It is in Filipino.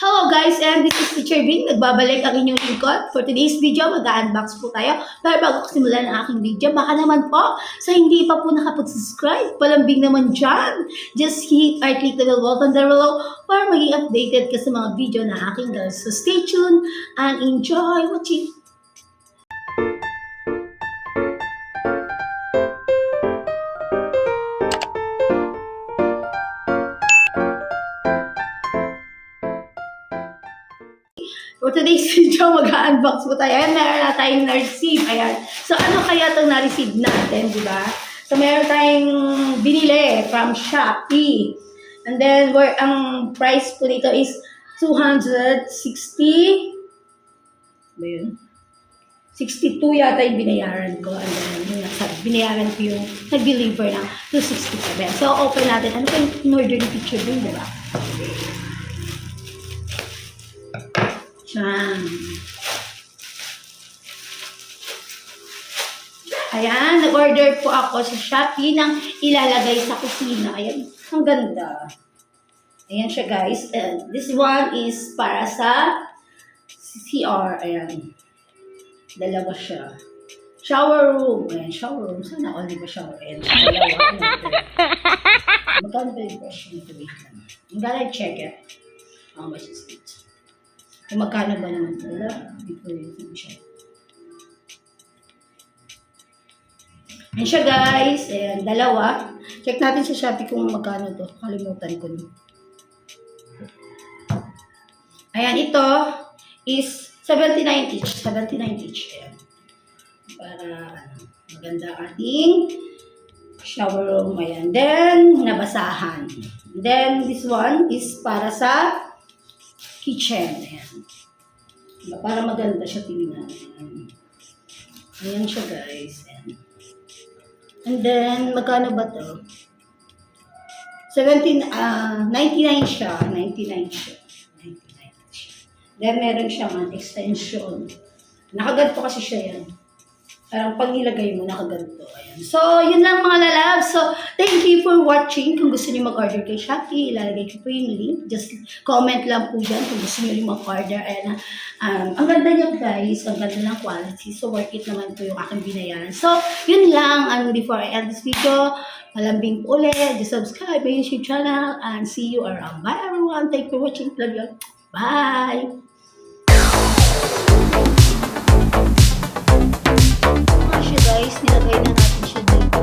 Hello guys, and this is Teacher Bing. Nagbabalik ang inyong lingkod. For today's video, mag-unbox po tayo. Pero bago ko simulan ang aking video, baka naman po, sa hindi pa po nakapag-subscribe, palambing naman dyan. Just hit or click the bell button down below para maging updated ka sa mga video na aking guys. So stay tuned and enjoy watching. For today's video, mag-unbox po tayo. Ayan, meron na tayong na-receive. Ayan. So, ano kaya itong na-receive natin, di ba? So, meron tayong binili from Shoppee. And then, ang price po nito is 260. Ba yun? 62 yata yung binayaran ko. And then, binayaran ko yung nag-deliver ng 267. So, open natin. Ano kayong in-order ni Teacher Bing, di ba? Ayan, nag-order po ako sa Shoppee ng ilalagay sa kusina. Ayan, ang ganda. Ayan siya guys. And this one is para sa CR. Ayan. Dalawa siya. Shower room. Ayan, shower room. Sana all di ba shower? Ayan, dalawa. Magkano ba yung brush nito? Wait lang. I'm gonna check it. How much is it? Kung magkano ba naman ito? Hindi ko yung siya. Ayan siya guys. Ayan, dalawa. Check natin sa Shopee kung magkano ito. Kalimutan ko na. Ayan, ito is 79 each. 79 each. Ayan. Para maganda ating shower room. Ayan. Then, nabasahan. Then, this one is para sa kitchen. Ayan. Para maganda siya tingnan. Ayan siya guys. Ayan. And then, magkano ba to? 99 siya. 99 siya. 99 siya. Then, meron siyang extension. Nakaganto kasi siya yan. Parang pag nilagay mo, nakaganto. Ayan. So, yun lang mga lalab. So, thank you for watching. Kung gusto niyo mag-order kay Shoppee, ilalagay ko po yung link. Just comment lang po dyan kung gusto niyo rin mag-order. Ayan. Ang ganda niya guys. Ang ganda ng quality. So, worth it naman po yung aking binayaran. So, yun lang. And before I end this video, malambing po ulit. Just subscribe my YouTube channel and see you around. Bye everyone. Thank you for watching. Love you. Bye! Guys, nilagay na natin siya dito.